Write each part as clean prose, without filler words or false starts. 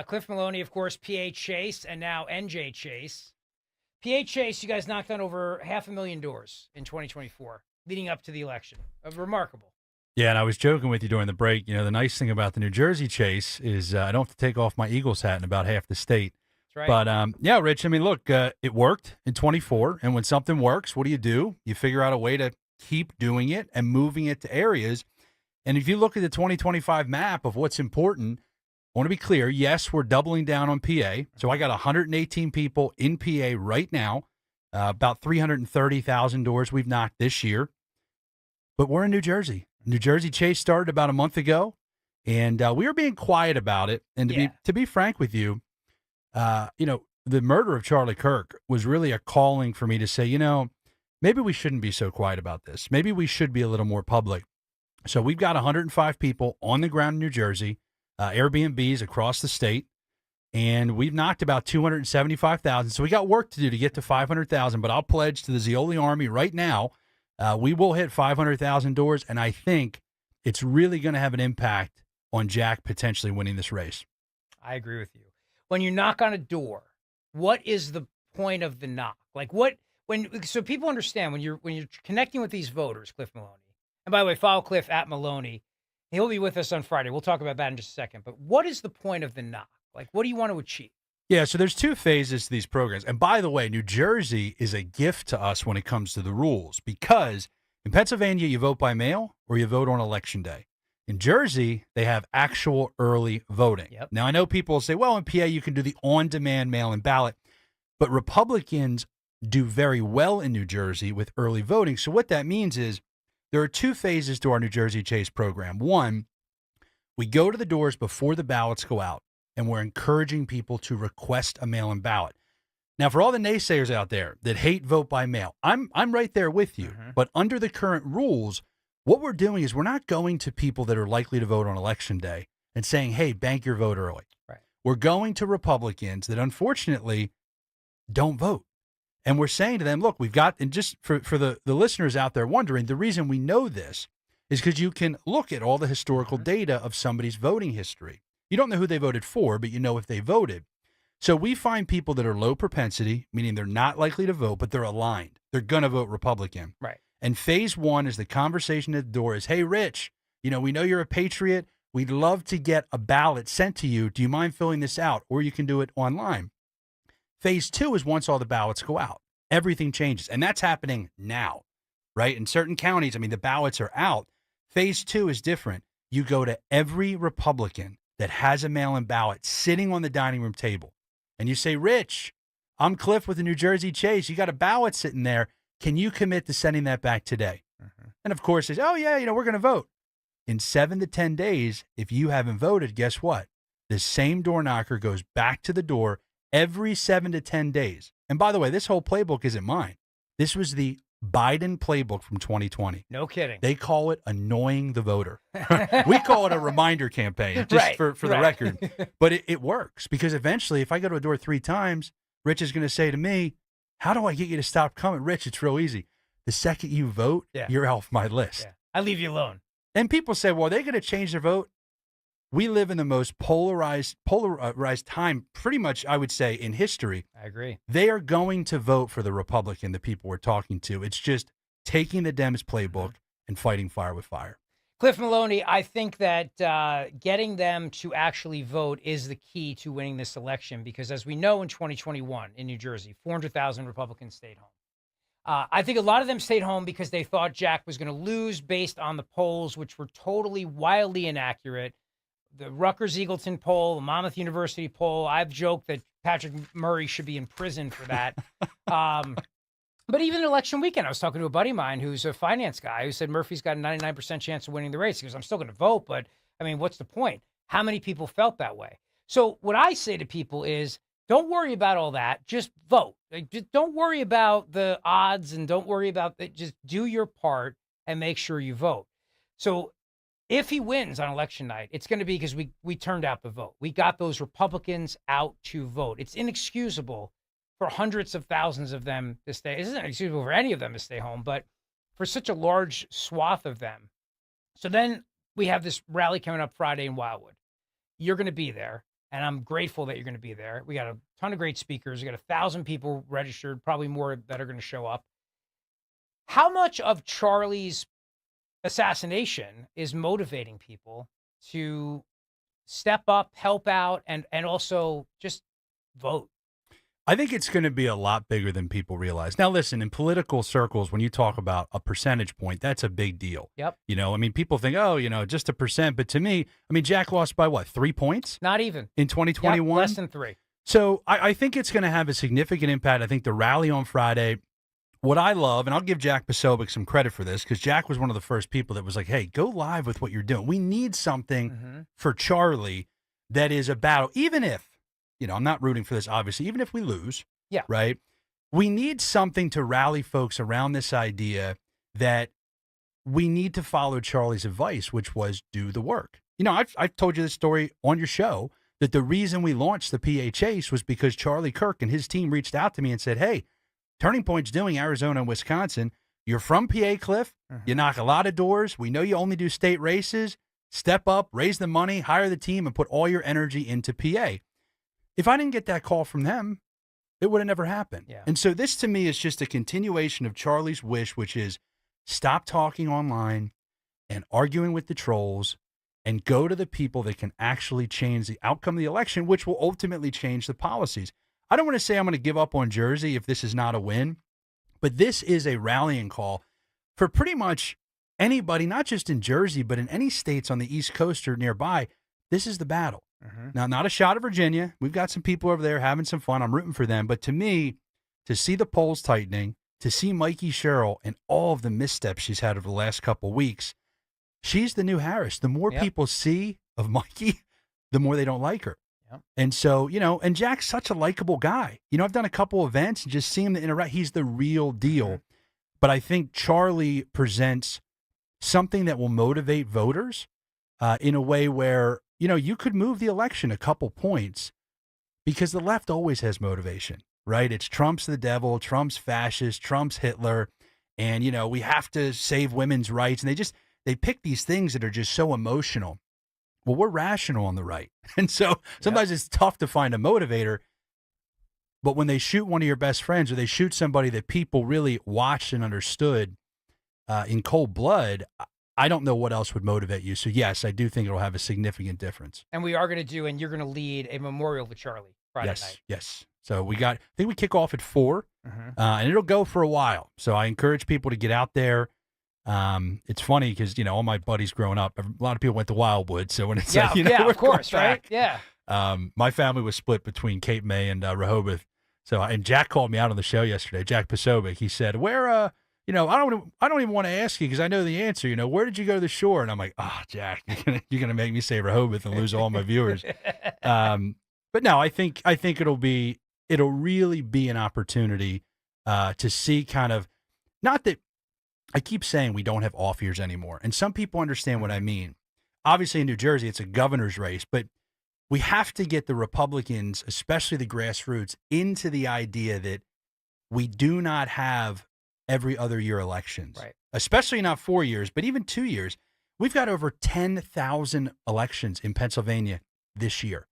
Cliff Maloney, of course, PA Chase, and now NJ Chase. PA Chase, you guys knocked on over 500,000 doors in 2024, leading up to the election. Remarkable. Yeah, and I was joking with you during the break. You know, the nice thing about the New Jersey chase is I don't have to take off my Eagles hat in about half the state. That's right. But, yeah, Rich, I mean, look, it worked in 24. And when something works, what do? You figure out a way to keep doing it and moving it to areas. And if you look at the 2025 map of what's important, I want to be clear. Yes, we're doubling down on PA. So I got 118 people in PA right now, about 330,000 doors we've knocked this year. But we're in New Jersey. New Jersey chase started about a month ago, and we were being quiet about it. And to be frank with you, the murder of Charlie Kirk was really a calling for me to say, maybe we shouldn't be so quiet about this. Maybe we should be a little more public. So we've got 105 people on the ground in New Jersey, Airbnbs across the state, and we've knocked about 275,000. So we got work to do to get to 500,000, but I'll pledge to the Zeoli Army right now, we will hit 500,000 doors, and I think it's really going to have an impact on Jack potentially winning this race. I agree with you. When you knock on a door, what is the point of the knock? So people understand when you're connecting with these voters, Cliff Maloney. And by the way, follow Cliff at Maloney. He'll be with us on Friday. We'll talk about that in just a second. But what is the point of the knock? What do you want to achieve? Yeah, so there's two phases to these programs. And by the way, New Jersey is a gift to us when it comes to the rules because in Pennsylvania, you vote by mail or you vote on Election Day. In Jersey, they have actual early voting. Yep. Now, I know people will say, well, in PA, you can do the on-demand mail-in ballot. But Republicans do very well in New Jersey with early voting. So what that means is there are two phases to our New Jersey Chase program. One, we go to the doors before the ballots go out, and we're encouraging people to request a mail-in ballot. Now, for all the naysayers out there that hate vote by mail, I'm right there with you. Mm-hmm. But under the current rules, what we're doing is we're not going to people that are likely to vote on Election Day and saying, hey, bank your vote early. Right. We're going to Republicans that unfortunately don't vote. And we're saying to them, look, we've got, and just for the listeners out there wondering, the reason we know this is because you can look at all the historical data of somebody's voting history. You don't know who they voted for, but you know if they voted. So we find people that are low propensity, meaning they're not likely to vote, but they're aligned. They're going to vote Republican. Right. And phase one is the conversation at the door is, hey, Rich, we know you're a patriot. We'd love to get a ballot sent to you. Do you mind filling this out? Or you can do it online. Phase two is once all the ballots go out, everything changes. And that's happening now, right? In certain counties, the ballots are out. Phase two is different. You go to every Republican that has a mail-in ballot sitting on the dining room table. And you say, Rich, I'm Cliff with the New Jersey Chase. You got a ballot sitting there. Can you commit to sending that back today? Mm-hmm. And of course, it's, oh, yeah, we're going to vote. In 7 to 10 days, if you haven't voted, guess what? The same door knocker goes back to the door every 7 to 10 days. And by the way, this whole playbook isn't mine. This was the Biden playbook from 2020. No kidding. They call it annoying the voter. We call it a reminder campaign, just right, for the record. But it works because eventually, if I go to a door 3 times, Rich is going to say to me, how do I get you to stop coming? Rich, it's real easy. The second you vote, you're off my list. Yeah. I leave you alone. And people say, well, are they going to change their vote? We live in the most polarized time, pretty much, I would say, in history. I agree. They are going to vote for the Republican, the people we're talking to. It's just taking the Dems playbook and fighting fire with fire. Cliff Maloney, I think that getting them to actually vote is the key to winning this election because, as we know, in 2021 in New Jersey, 400,000 Republicans stayed home. I think a lot of them stayed home because they thought Jack was going to lose based on the polls, which were totally, wildly inaccurate. The Rutgers-Eagleton poll, the Monmouth University poll, I've joked that Patrick Murray should be in prison for that. But even election weekend, I was talking to a buddy of mine who's a finance guy who said Murphy's got a 99% chance of winning the race. He goes, I'm still going to vote, but what's the point? How many people felt that way? So what I say to people is, don't worry about all that. Just vote. Just don't worry about the odds and don't worry about it. Just do your part and make sure you vote. So if he wins on election night, it's going to be because we turned out the vote. We got those Republicans out to vote. It's inexcusable for hundreds of thousands of them to stay. It isn't excusable for any of them to stay home, but for such a large swath of them. So then we have this rally coming up Friday in Wildwood. You're going to be there. and I'm grateful that you're going to be there. We got a ton of great speakers. We got 1,000 people registered, probably more that are going to show up. How much of Charlie's assassination is motivating people to step up, help out, and also just vote? I think it's going to be a lot bigger than people realize. Now, listen, in political circles, when you talk about a percentage point, that's a big deal. Yep. You know, I mean, people think, oh, you know, just a percent. But to me, I mean, Jack lost by what, 3 points? Not even. In 2021? Yep, less than 3. So I think it's going to have a significant impact. I think the rally on Friday, what I love, and I'll give Jack Posobiec some credit for this, because Jack was one of the first people that was like, hey, go live with what you're doing. We need something for Charlie that is a battle, even if, you know, I'm not rooting for this, obviously, even if we lose, right? We need something to rally folks around this idea that we need to follow Charlie's advice, which was do the work. You know, I've told you this story on your show, that the reason we launched the PA Chase was because Charlie Kirk and his team reached out to me and said, hey, Turning Point's doing Arizona and Wisconsin. You're from PA, Cliff. You knock a lot of doors. We know you only do state races. Step up, raise the money, hire the team, and put all your energy into PA. If I didn't get that call from them, it would have never happened. Yeah. And so this to me is just a continuation of Charlie's wish, which is stop talking online and arguing with the trolls and go to the people that can actually change the outcome of the election, which will ultimately change the policies. I don't want to say I'm going to give up on Jersey if this is not a win, but this is a rallying call for pretty much anybody, not just in Jersey, but in any states on the East Coast or nearby. This is the battle. Now, not a shot at Virginia. We've got some people over there having some fun. I'm rooting for them. But to me, to see the polls tightening, to see Mikey Sherrill and all of the missteps she's had over the last couple of weeks, she's the new Harris. The more people see of Mikey, the more they don't like her. And so, you know, and Jack's such a likable guy. You know, I've done a couple events and just seeing him interact. He's the real deal. But I think Charlie presents something that will motivate voters in a way where, you know, you could move the election a couple points because the left always has motivation, right? It's Trump's the devil, Trump's fascist, Trump's Hitler. And, you know, we have to save women's rights. And they pick these things that are just so emotional. Well, we're rational on the right. And so sometimes it's tough to find a motivator. But when they shoot one of your best friends or they shoot somebody that people really watched and understood in cold blood, I don't know what else would motivate you. So, yes, I do think it'll have a significant difference. And we are going to do, and you're going to lead a memorial to Charlie Friday night. Yes. So I think we kick off at 4, and it'll go for a while. So I encourage people to get out there. It's funny because, you know, all my buddies growing up, a lot of people went to Wildwood. So when it's like, you know, of course, right? Yeah. My family was split between Cape May and Rehoboth. So, and Jack called me out on the show yesterday, Jack Posobiec. He said, where, you know, I don't even want to ask you because I know the answer. You know, where did you go to the shore? And I'm like, oh, Jack, you're gonna make me say Rehoboth and lose all my viewers. But no, I think it'll really be an opportunity to see kind of, not that I keep saying we don't have off years anymore, and some people understand what I mean. Obviously, in New Jersey, it's a governor's race, but we have to get the Republicans, especially the grassroots, into the idea that we do not have every other year elections, right? Especially not 4 years, but even 2 years. We've got over 10,000 elections in Pennsylvania this year,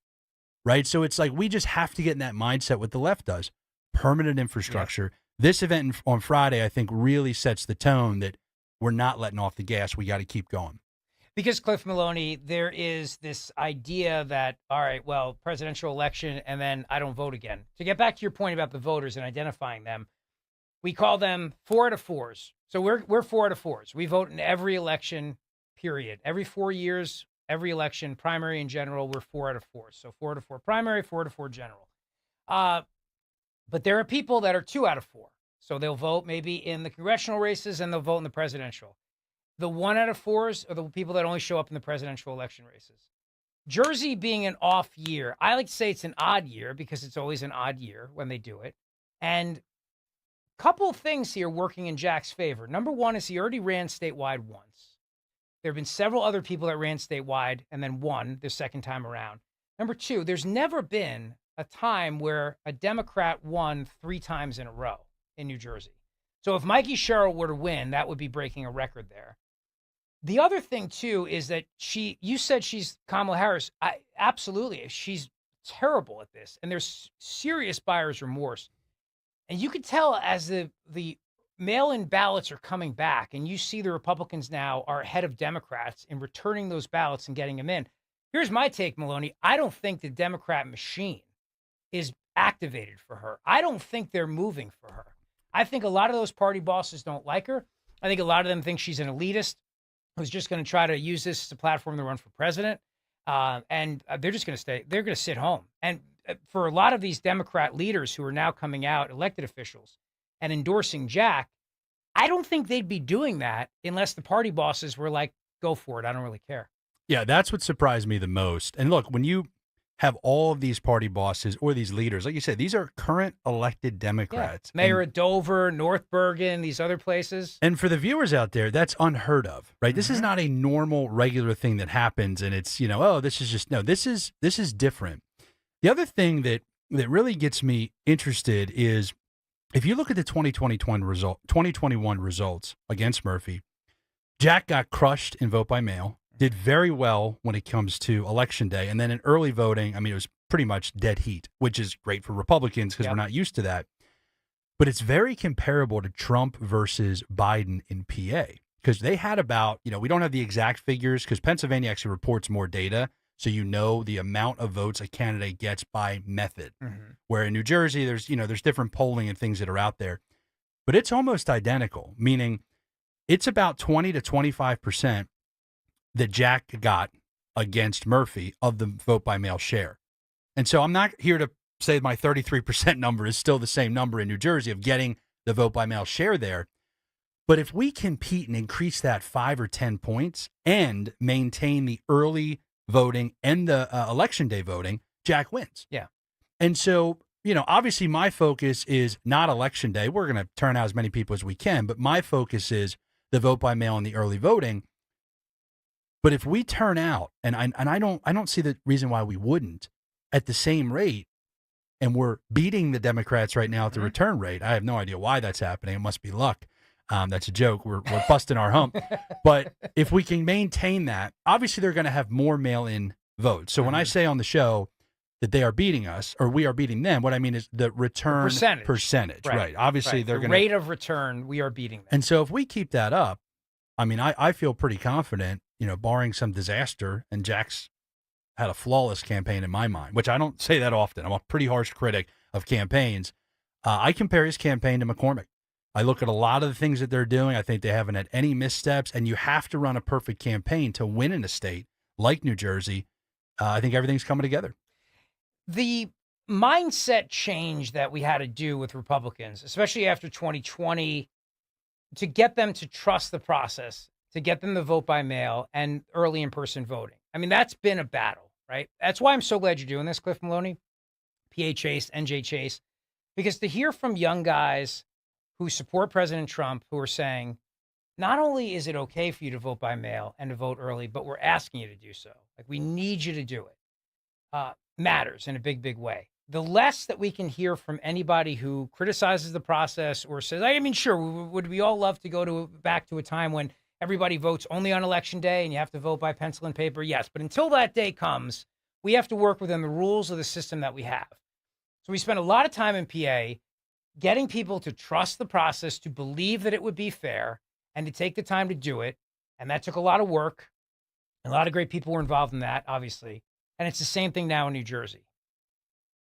right? So it's like we just have to get in that mindset what the left does. Permanent infrastructure. Yeah. This event on Friday, I think, really sets the tone that we're not letting off the gas. We got to keep going. Because, Cliff Maloney, there is this idea that, all right, well, presidential election, and then I don't vote again. To get back to your point about the voters and identifying them, we call them 4 out of 4s. So we're 4 out of 4s. We vote in every election, period. Every 4 years, every election, primary and general, we're 4 out of 4s. So 4 out of 4 primary, 4 out of 4 general. But there are people that are 2 out of 4. So they'll vote maybe in the congressional races and they'll vote in the presidential. The 1 out of 4s are the people that only show up in the presidential election races. Jersey being an off year, I like to say it's an odd year because it's always an odd year when they do it. And couple things here working in Jack's favor. Number one is he already ran statewide once. There have been several other people that ran statewide and then won the second time around. Number two, there's never been a time where a Democrat won 3 times in a row in New Jersey. So if Mikey Sherrill were to win, that would be breaking a record there. The other thing, too, is that you said she's Kamala Harris. Absolutely. She's terrible at this, and there's serious buyer's remorse. And you can tell as the mail-in ballots are coming back, and you see the Republicans now are ahead of Democrats in returning those ballots and getting them in. Here's my take, Maloney. I don't think the Democrat machine is activated for her. I don't think they're moving for her. I think a lot of those party bosses don't like her. I think a lot of them think she's an elitist who's just going to try to use this as a platform to run for president. And they're just going to stay. They're going to sit home. And for a lot of these Democrat leaders who are now coming out, elected officials, and endorsing Jack, I don't think they'd be doing that unless the party bosses were like, go for it. I don't really care. Yeah, that's what surprised me the most. And look, when you have all of these party bosses or these leaders, like you said, these are current elected Democrats. Yeah. Mayor of Dover, North Bergen, these other places. And for the viewers out there, that's unheard of, right? This is not a normal, regular thing that happens. And it's, oh, this is just, no, this is different. The other thing that really gets me interested is if you look at the 2021 results against Murphy, Jack got crushed in vote by mail, did very well when it comes to election day. And then in early voting, I mean, it was pretty much dead heat, which is great for Republicans because we're not used to that. But it's very comparable to Trump versus Biden in PA because they had about, we don't have the exact figures because Pennsylvania actually reports more data. So the amount of votes a candidate gets by method, where in New Jersey, there's different polling and things that are out there. But it's almost identical, meaning it's about 20 to 25% that Jack got against Murphy of the vote by mail share. And so I'm not here to say my 33% number is still the same number in New Jersey of getting the vote by mail share there. But if we compete and increase that 5 or 10 points and maintain the early voting and the election day voting, Jack wins. Yeah. And so, obviously my focus is not election day. We're going to turn out as many people as we can, but my focus is the vote by mail and the early voting. But if we turn out, and I don't see the reason why we wouldn't at the same rate, and we're beating the Democrats right now at the return rate. I have no idea why that's happening. It must be luck. That's a joke. We're busting our hump. But if we can maintain that, obviously they're going to have more mail-in votes. So when I say on the show that they are beating us or we are beating them, what I mean is the return percentage. Right. Obviously they're going to rate of return. We are beating them. And so if we keep that up, I mean, I feel pretty confident, barring some disaster, and Jack's had a flawless campaign in my mind, which I don't say that often. I'm a pretty harsh critic of campaigns. I compare his campaign to McCormick. I look at a lot of the things that they're doing. I think they haven't had any missteps, and you have to run a perfect campaign to win in a state like New Jersey. I think everything's coming together. The mindset change that we had to do with Republicans, especially after 2020, to get them to trust the process, to get them to vote by mail and early in-person voting. I mean, that's been a battle, right? That's why I'm so glad you're doing this, Cliff Maloney, PA Chase, NJ Chase, because to hear from young guys who support President Trump, who are saying, not only is it okay for you to vote by mail and to vote early, but we're asking you to do so. Like, we need you to do it. Matters in a big, big way. The less that we can hear from anybody who criticizes the process or says, I mean, sure, would we all love to go back to a time when everybody votes only on election day and you have to vote by pencil and paper? Yes. But until that day comes, we have to work within the rules of the system that we have. So we spent a lot of time in PA getting people to trust the process, to believe that it would be fair, and to take the time to do it. And that took a lot of work. A lot of great people were involved in that, obviously. And it's the same thing now in New Jersey.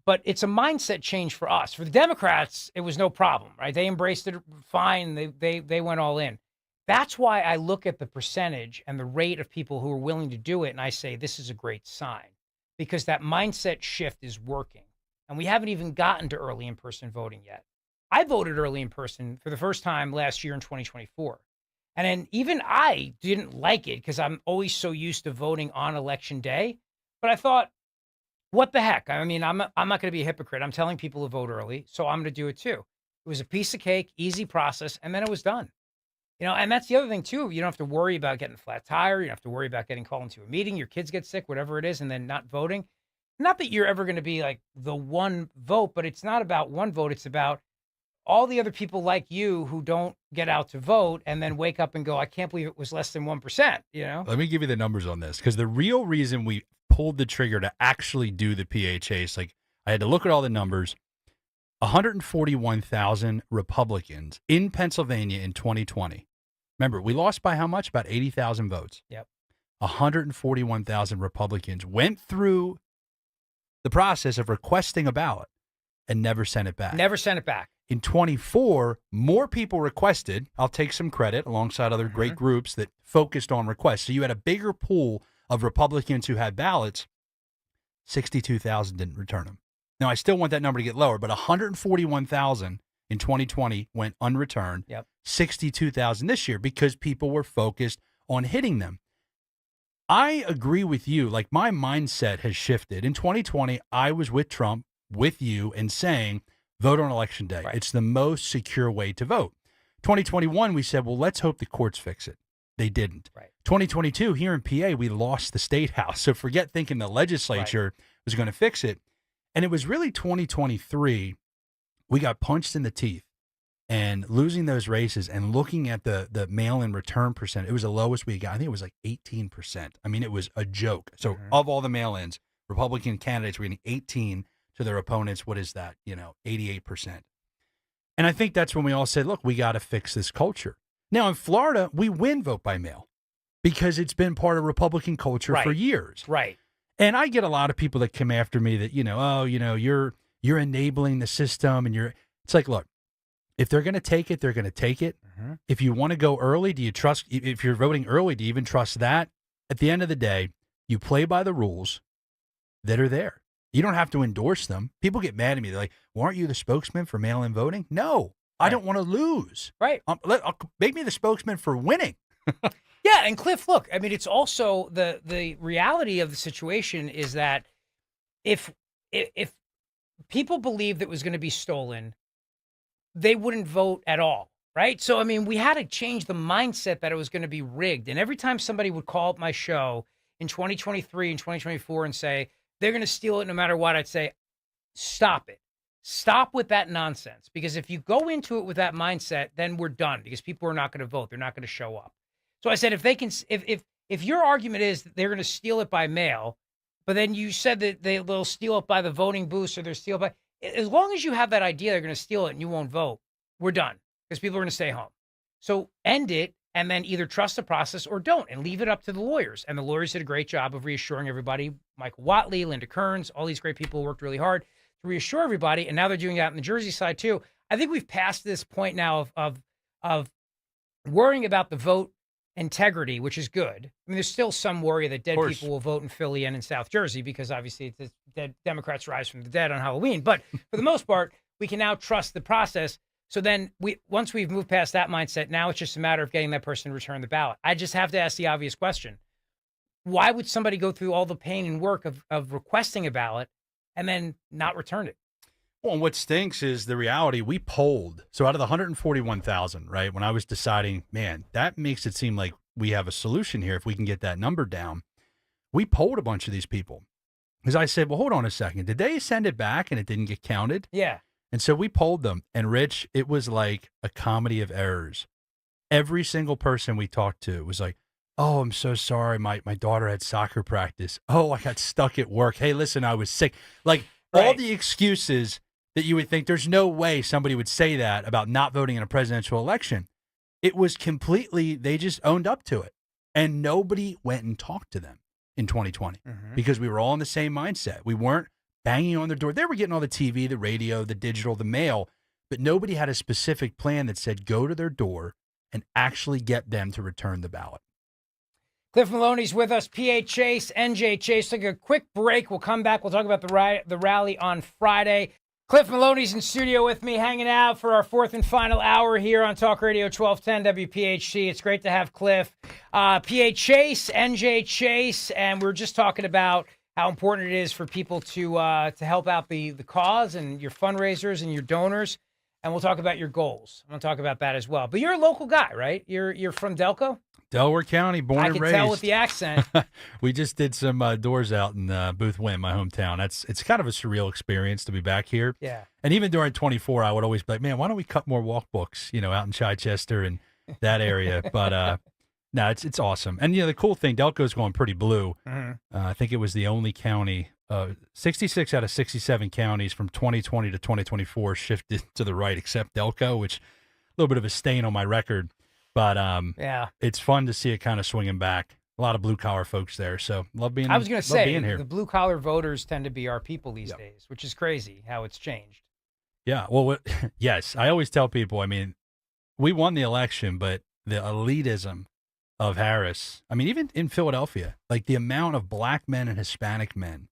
But it's a mindset change for us. For the Democrats, it was no problem, right? They embraced it fine. They went all in. That's why I look at the percentage and the rate of people who are willing to do it, and I say this is a great sign, because that mindset shift is working. And we haven't even gotten to early in-person voting yet. I voted early in person for the first time last year in 2024. And then even I didn't like it because I'm always so used to voting on election day. But I thought, what the heck? I mean, I'm not going to be a hypocrite. I'm telling people to vote early, so I'm going to do it too. It was a piece of cake, easy process, and then it was done. And that's the other thing too. You don't have to worry about getting a flat tire. You don't have to worry about getting called into a meeting. Your kids get sick, whatever it is, and then not voting. Not that you're ever going to be like the one vote, but it's not about one vote. It's about all the other people like you who don't get out to vote and then wake up and go, I can't believe it was less than 1%, Let me give you the numbers on this, because the real reason we pulled the trigger to actually do the PA chase, like I had to look at all the numbers. 141,000 Republicans in Pennsylvania in 2020. Remember, we lost by how much? About 80,000 votes. Yep. 141,000 Republicans went through the process of requesting a ballot and never sent it back. Never sent it back. In 24, more people requested. I'll take some credit alongside other great groups that focused on requests. So you had a bigger pool of Republicans who had ballots. 62,000 didn't return them. Now, I still want that number to get lower, but 141,000 in 2020 went unreturned. Yep. 62,000 this year because people were focused on hitting them. I agree with you. Like, my mindset has shifted. In 2020, I was with Trump, with you, and saying, vote on election day. Right. It's the most secure way to vote. 2021, we said, well, let's hope the courts fix it. They didn't. Right. 2022, here in PA, we lost the state house. So forget thinking the legislature was going to fix it. And it was really 2023, we got punched in the teeth and losing those races and looking at the mail-in return percent. It was the lowest we got. I think it was like 18%. I mean, it was a joke. So of all the mail-ins, Republican candidates were getting 18 to their opponents. What is that? 88%. And I think that's when we all said, look, we got to fix this culture. Now in Florida, we win vote by mail because it's been part of Republican culture for years. Right. And I get a lot of people that come after me that, you're enabling the system and it's like, look, if they're going to take it, they're going to take it. If you want to go early, if you're voting early, do you even trust that? At the end of the day, you play by the rules that are there. You don't have to endorse them. People get mad at me. They're like, well, aren't you the spokesman for mail-in voting? No, I don't want to lose. Right. Make me the spokesman for winning. Yeah, and Cliff, look, I mean, it's also the reality of the situation is that if people believed it was going to be stolen, they wouldn't vote at all, right? So, I mean, we had to change the mindset that it was going to be rigged. And every time somebody would call up my show in 2023 and 2024 and say, they're going to steal it no matter what, I'd say, stop it. Stop with that nonsense. Because if you go into it with that mindset, then we're done because people are not going to vote. They're not going to show up. So I said, if your argument is that they're going to steal it by mail, but then you said that they'll steal it by the voting booths or they'll steal it by, as long as you have that idea they're going to steal it and you won't vote, we're done because people are going to stay home. So end it and then either trust the process or don't and leave it up to the lawyers. And the lawyers did a great job of reassuring everybody. Michael Watley, Linda Kearns, all these great people worked really hard to reassure everybody. And now they're doing that on the Jersey side too. I think we've passed this point now of worrying about the vote integrity, which is good. I mean, there's still some worry that dead people will vote in Philly and in South Jersey because obviously it's dead Democrats rise from the dead on Halloween. But for the most part, we can now trust the process. So then once we've moved past that mindset, now it's just a matter of getting that person to return the ballot. I just have to ask the obvious question. Why would somebody go through all the pain and work of requesting a ballot and then not return it? Well, and what stinks is the reality. We polled. So out of the 141,000, right, when I was deciding, man, that makes it seem like we have a solution here if we can get that number down. We polled a bunch of these people because I said, well, hold on a second. Did they send it back and it didn't get counted? Yeah. And so we polled them. And, Rich, it was like a comedy of errors. Every single person we talked to was like, oh, I'm so sorry. My daughter had soccer practice. Oh, I got stuck at work. Hey, listen, I was sick. Like all the excuses that you would think there's no way somebody would say that about not voting in a presidential election. It was completely, they just owned up to it. And nobody went and talked to them in 2020 because we were all in the same mindset. We weren't banging on their door. They were getting all the TV, the radio, the digital, the mail, but nobody had a specific plan that said go to their door and actually get them to return the ballot. Cliff Maloney's with us, PA Chase, NJ Chase. Take a quick break. We'll come back. We'll talk about the rally on Friday. Cliff Maloney's in studio with me, hanging out for our fourth and final hour here on Talk Radio 1210 WPHC. It's great to have Cliff. PA Chase, NJ Chase, and we're just talking about how important it is for people to help out the cause and your fundraisers and your donors. And we'll talk about your goals. I'm going to talk about that as well. But you're a local guy, right? You're from Delco? Delaware County, born and raised. I can tell with the accent. We just did some doors out in Booth Wynn, my hometown. It's kind of a surreal experience to be back here. Yeah. And even during 24, I would always be like, man, why don't we cut more walk books, out in Chichester and that area. But No, it's awesome. And, the cool thing, Delco's going pretty blue. Mm-hmm. I think it was the only county, 66 out of 67 counties from 2020 to 2024 shifted to the right, except Delco, which a little bit of a stain on my record. But Yeah. it's fun to see it kind of swinging back. A lot of blue-collar folks there, so love being I was going to say, being here. the blue-collar voters tend to be our people these days, which is crazy how it's changed. Yeah, well, yes, I always tell people, I mean, we won the election, but the elitism of Harris, I mean, even in Philadelphia, like the amount of black men and Hispanic men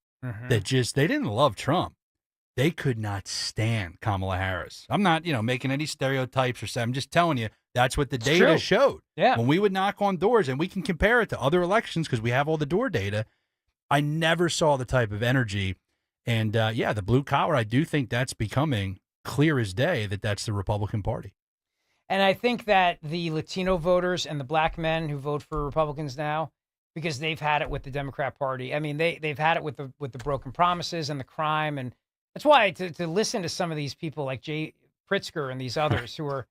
that they didn't love Trump. They could not stand Kamala Harris. I'm not, making any stereotypes or something. I'm just telling you, that's what the data showed. Yeah. When we would knock on doors, and we can compare it to other elections because we have all the door data, I never saw the type of energy. And, the blue collar, I do think that's becoming clear as day that that's the Republican Party. And I think that the Latino voters and the black men who vote for Republicans now, because they've had it with the Democrat Party. I mean, they've had it with the broken promises and the crime. And that's why to listen to some of these people like Jay Pritzker and these others who are,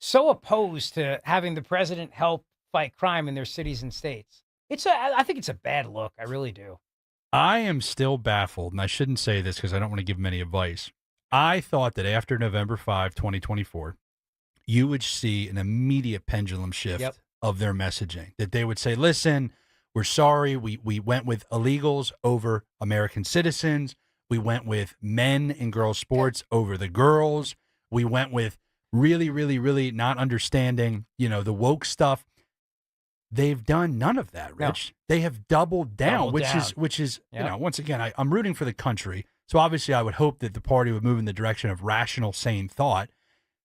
so opposed to having the president help fight crime in their cities and states. I think it's a bad look. I really do. I am still baffled, and I shouldn't say this because I don't want to give them any advice. I thought that after November 5, 2024, you would see an immediate pendulum shift of their messaging, that they would say, listen, we're sorry. We went with illegals over American citizens. We went with men and girls sports over the girls. We went with really, really, really not understanding, the woke stuff. They've done none of that, Rich. No. They have doubled down, which is once again, I'm rooting for the country. So obviously I would hope that the party would move in the direction of rational, sane thought,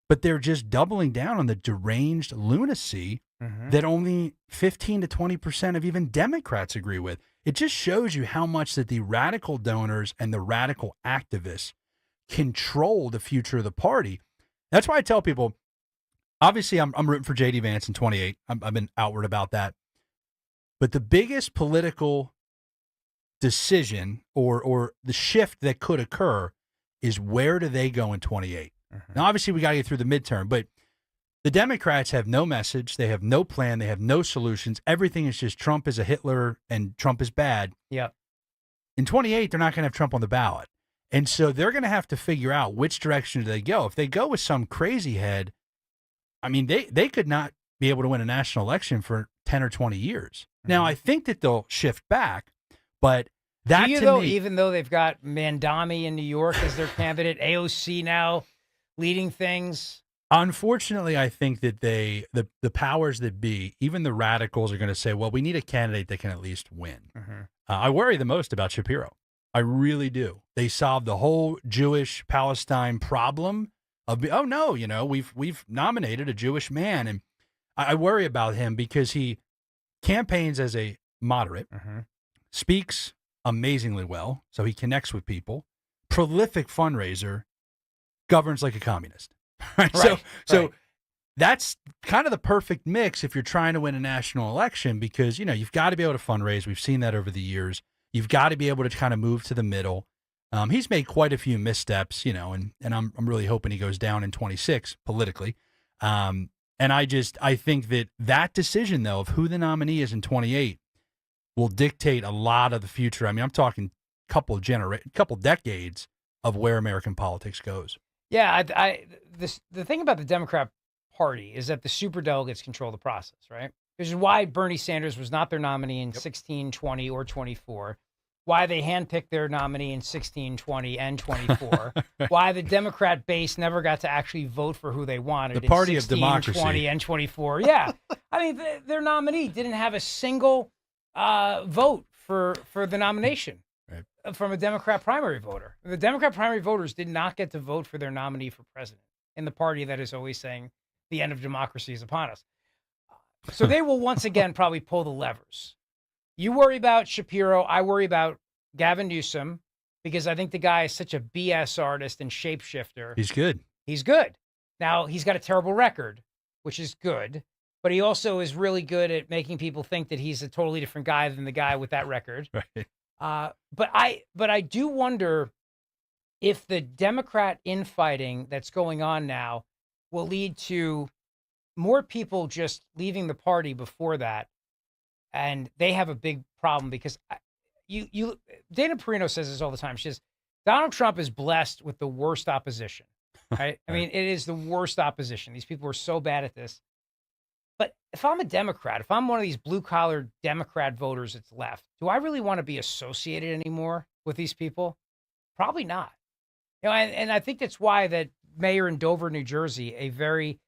but they're just doubling down on the deranged lunacy that only 15 to 20% of even Democrats agree with. It just shows you how much that the radical donors and the radical activists control the future of the party. That's why I tell people, obviously I'm rooting for J.D. Vance in 28. I've been outward about that. But the biggest political decision or the shift that could occur is where do they go in 28? Now, obviously, we got to get through the midterm, but the Democrats have no message. They have no plan. They have no solutions. Everything is just Trump is a Hitler and Trump is bad. Yeah. In 28, they're not going to have Trump on the ballot. And so they're going to have to figure out which direction do they go. If they go with some crazy head, I mean, they could not be able to win a national election for 10 or 20 years. Now, I think that they'll shift back, but that even though they've got Mandami in New York as their candidate, AOC now leading things. Unfortunately, I think that the powers that be, even the radicals, are going to say, well, we need a candidate that can at least win. I worry the most about Shapiro. I really do. They solved the whole Jewish-Palestine problem of, oh, no, we've nominated a Jewish man. And I worry about him because he campaigns as a moderate, speaks amazingly well, so he connects with people, prolific fundraiser, governs like a communist. Right? So that's kind of the perfect mix if you're trying to win a national election because, you've got to be able to fundraise. We've seen that over the years. You've got to be able to kind of move to the middle. He's made quite a few missteps, and I'm really hoping he goes down in 26 politically. And I think that decision, though, of who the nominee is in 28 will dictate a lot of the future. I mean, I'm talking couple decades of where American politics goes. Yeah, the thing about the Democrat Party is that the superdelegates control the process, right? Which is why Bernie Sanders was not their nominee in 16, 20, or 24. Why they handpicked their nominee in 16, 20, and 24. Why the Democrat base never got to actually vote for who they wanted. The party in 16, of democracy. 20, and 24. Yeah. I mean, their nominee didn't have a single vote for the nomination from a Democrat primary voter. The Democrat primary voters did not get to vote for their nominee for president in the party that is always saying the end of democracy is upon us. So they will once again probably pull the levers. You worry about Shapiro. I worry about Gavin Newsom because I think the guy is such a BS artist and shapeshifter. He's good. He's good. Now, he's got a terrible record, which is good, but he also is really good at making people think that he's a totally different guy than the guy with that record. Right. But I do wonder if the Democrat infighting that's going on now will lead to more people just leaving the party before that, and they have a big problem because Dana Perino says this all the time. She says Donald Trump is blessed with the worst opposition. Right? I mean, it is the worst opposition. These people are so bad at this. But if I'm a Democrat, if I'm one of these blue collar Democrat voters that's left, do I really want to be associated anymore with these people? Probably not. And I think that's why that mayor in Dover, New Jersey, a very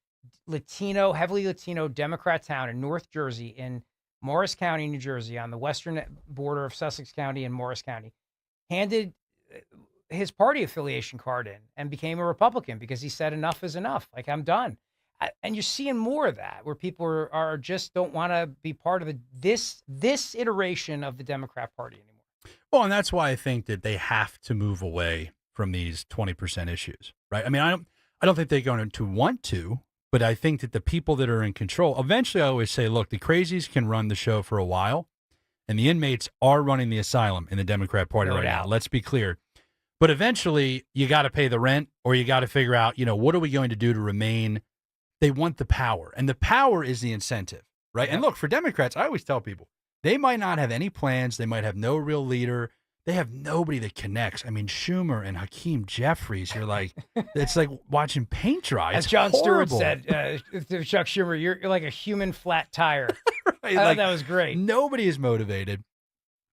heavily Latino Democrat town in North Jersey, in Morris County, New Jersey, on the western border of Sussex County and Morris County, handed his party affiliation card in and became a Republican because he said enough is enough. Like, I'm done. And you're seeing more of that where people are just don't want to be part of this iteration of the Democrat Party anymore. Well, and that's why I think that they have to move away from these 20% issues, right? I mean, I don't think they're going to want to, but I think that the people that are in control, eventually I always say, look, the crazies can run the show for a while, and the inmates are running the asylum in the Democrat Party right now. Let's be clear. But eventually, you got to pay the rent, or you got to figure out, what are we going to do to remain? They want the power, and the power is the incentive, right? Yeah. And look, for Democrats, I always tell people, they might not have any plans. They might have no real leader. They have nobody that connects. I mean, Schumer and Hakeem Jeffries, you're like, it's like watching paint dry. As it's Jon horrible. Stewart said to Chuck Schumer, you're like a human flat tire. Right? I thought that was great. Nobody is motivated,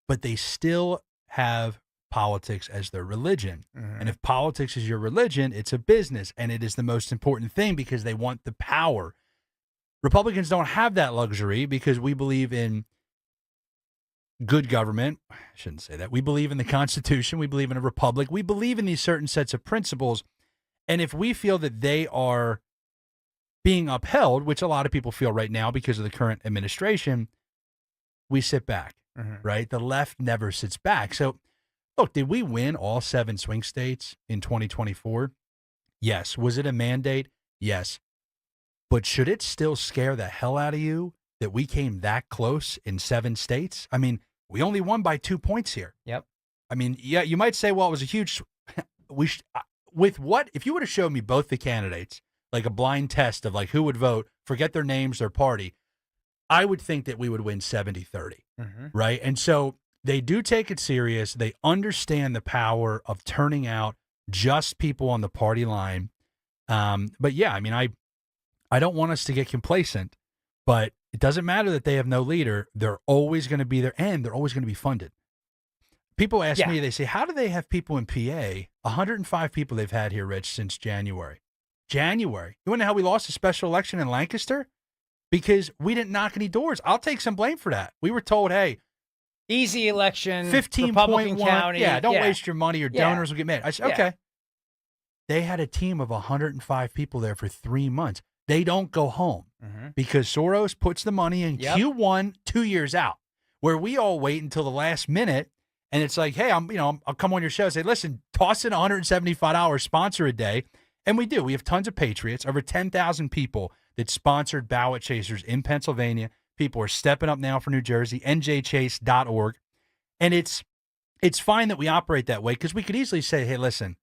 but they still have politics as their religion. Mm-hmm. And if politics is your religion, it's a business, and it is the most important thing because they want the power. Republicans don't have that luxury because we believe in good government. I shouldn't say that. We believe in the Constitution. We believe in a republic. We believe in these certain sets of principles. And if we feel that they are being upheld, which a lot of people feel right now because of the current administration, we sit back, right? The left never sits back. So, look, did we win all 7 swing states in 2024? Yes. Was it a mandate? Yes. But should it still scare the hell out of you that we came that close in 7 states? I mean, we only won by 2 points here. Yep. I mean, yeah, you might say, well, it was a huge. If you would have showed me both the candidates, like a blind test of like who would vote, forget their names, their party, I would think that we would win 70-30, right? And so they do take it serious. They understand the power of turning out just people on the party line. But yeah, I mean, I don't want us to get complacent, but it doesn't matter that they have no leader. They're always going to be there, and they're always going to be funded. People ask me, they say, how do they have people in PA? 105 people they've had here, Rich, since January. You want to know how we lost a special election in Lancaster? Because we didn't knock any doors. I'll take some blame for that. We were told, hey, easy election, 15 Republican County. Yeah, don't waste your money. Your donors will get mad. I said, okay. They had a team of 105 people there for 3 months. They don't go home because Soros puts the money in Q1 2 years out, where we all wait until the last minute. And it's like, hey, I'll come on your show and say, listen, toss in $175, sponsor a day. And we do. We have tons of patriots, over 10,000 people that sponsored ballot chasers in Pennsylvania. People are stepping up now for New Jersey, njchase.org. And it's fine that we operate that way because we could easily say, hey, listen,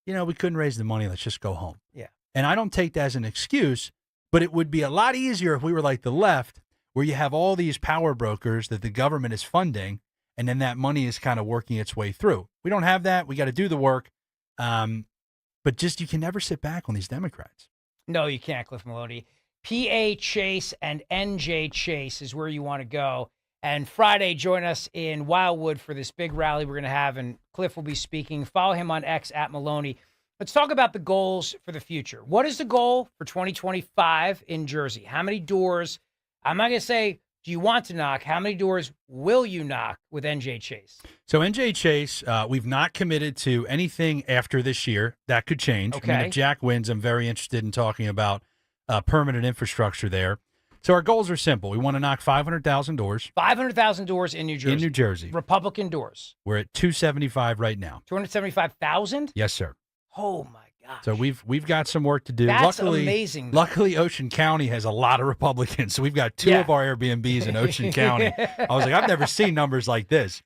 we couldn't raise the money. Let's just go home. Yeah. And I don't take that as an excuse, but it would be a lot easier if we were like the left, where you have all these power brokers that the government is funding, and then that money is kind of working its way through. We don't have that. We got to do the work. But just you can never sit back on these Democrats. No, you can't, Cliff Maloney. PA Chase and NJ Chase is where you want to go. And Friday, join us in Wildwood for this big rally we're going to have, and Cliff will be speaking. Follow him on X at Maloney. Let's talk about the goals for the future. What is the goal for 2025 in Jersey? How many doors? I'm not going to say, do you want to knock? How many doors will you knock with NJ Chase? So NJ Chase, we've not committed to anything after this year. That could change. Okay. I mean, if Jack wins, I'm very interested in talking about permanent infrastructure there. So our goals are simple. We want to knock 500,000 doors. 500,000 doors in New Jersey. In New Jersey. Republican doors. We're at 275 right now. 275,000? Yes, sir. Oh, my gosh. So we've got some work to do. That's amazing. Luckily, Ocean County has a lot of Republicans. So we've got 2 of our Airbnbs in Ocean County. I was like, I've never seen numbers like this.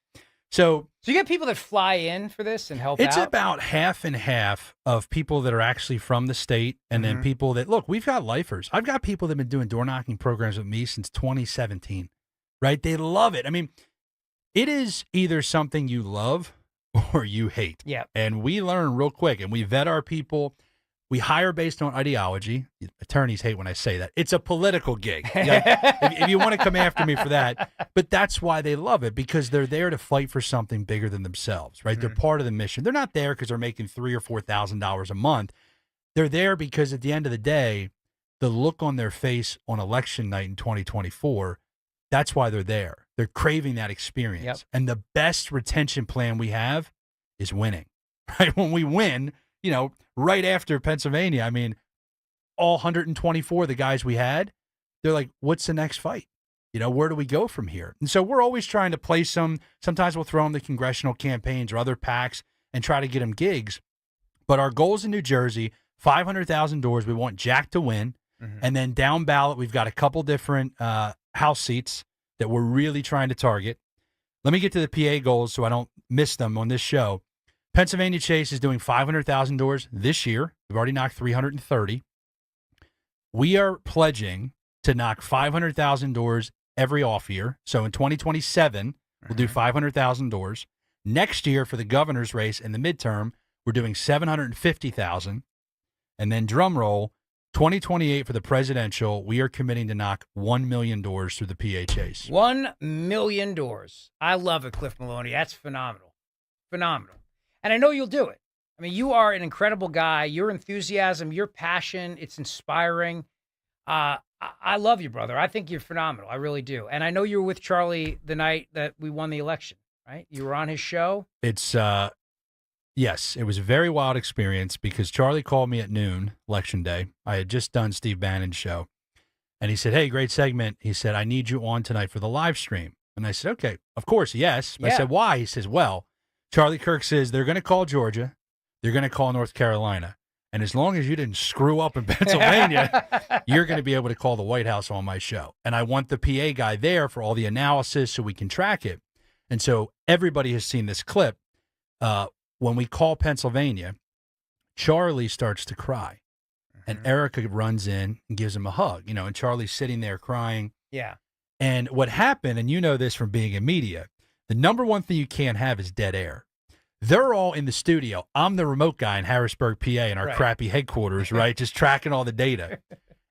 So you get people that fly in for this and help it's out? about half and half of people that are actually from the state, and then people that, look, we've got lifers. I've got people that have been doing door knocking programs with me since 2017, right? They love it. I mean, it is either something you love or you hate. Yeah. And we learn real quick, and we vet our people. We hire based on ideology. Attorneys hate when I say that. It's a political gig. If you want to come after me for that. But that's why they love it, because they're there to fight for something bigger than themselves, right? They're part of the mission. They're not there because they're making $3,000 or $4,000 a month. They're there because at the end of the day, the look on their face on election night in 2024, that's why they're there. They're craving that experience. Yep. And the best retention plan we have is winning, right? When we win, right after Pennsylvania, I mean, all 124 of the guys we had, they're like, what's the next fight? Where do we go from here? And so we're always trying to place them. Sometimes we'll throw them to congressional campaigns or other PACs and try to get them gigs. But our goals in New Jersey, 500,000 doors. We want Jack to win. And then down ballot, we've got a couple different House seats that we're really trying to target. Let me get to the PA goals so I don't miss them on this show. Pennsylvania Chase is doing 500,000 doors this year. We've already knocked 330. We are pledging to knock 500,000 doors every off year. So in 2027, we'll do 500,000 doors. Next year for the governor's race and the midterm, we're doing 750,000. And then drum roll, 2028 for the presidential, we are committing to knock 1 million doors through the PA Chase. 1 million doors. I love it, Cliff Maloney. That's phenomenal. Phenomenal. And I know you'll do it. I mean, you are an incredible guy. Your enthusiasm, your passion, it's inspiring. I love you, brother. I think you're phenomenal. I really do. And I know you were with Charlie the night that we won the election, right? You were on his show. It's, yes, it was a very wild experience because Charlie called me at noon, election day. I had just done Steve Bannon's show. And he said, hey, great segment. He said, I need you on tonight for the live stream. And I said, okay, of course, yes. Yeah. I said, why? He says, well, Charlie Kirk says they're going to call Georgia. They're going to call North Carolina. And as long as you didn't screw up in Pennsylvania, you're going to be able to call the White House on my show. And I want the PA guy there for all the analysis so we can track it. And so everybody has seen this clip. When we call Pennsylvania, Charlie starts to cry. And Erica runs in and gives him a hug, and Charlie's sitting there crying. Yeah. And what happened, and you know this from being in media, the number one thing you can't have is dead air. They're all in the studio. I'm the remote guy in Harrisburg, PA, in our crappy headquarters, right? Just tracking all the data.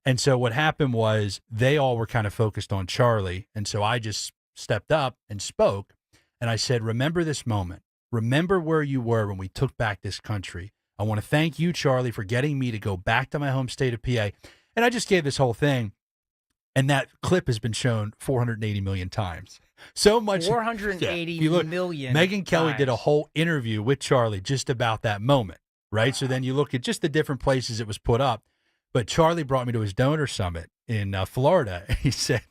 And so what happened was they all were kind of focused on Charlie. And so I just stepped up and spoke. And I said, remember this moment. Remember where you were when we took back this country. I want to thank you, Charlie, for getting me to go back to my home state of PA. And I just gave this whole thing. And that clip has been shown 480 million times. So much. 480 million. Megyn Kelly times. did a whole interview with Charlie just about that moment, right? So then you look at just the different places it was put up. But Charlie brought me to his donor summit in Florida. And he said,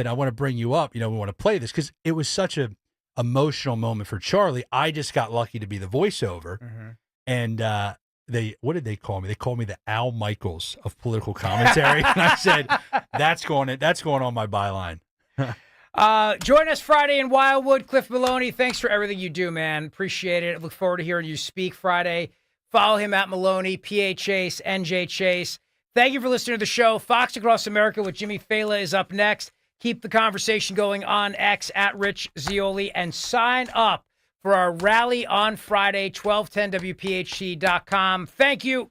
I want to bring you up. We want to play this because it was such a emotional moment for Charlie. I just got lucky to be the voiceover. And what did they call me? They called me the Al Michaels of political commentary. And I said, that's going on my byline. Join us Friday in Wildwood. Cliff Maloney, thanks for everything you do, man. Appreciate it. Look forward to hearing you speak Friday. Follow him at Maloney, PA Chase, NJ Chase. Thank you for listening to the show. Fox Across America with Jimmy Fela is up next. Keep the conversation going on X at Rich Zeoli and sign up for our rally on Friday, 1210WPHT.com. Thank you.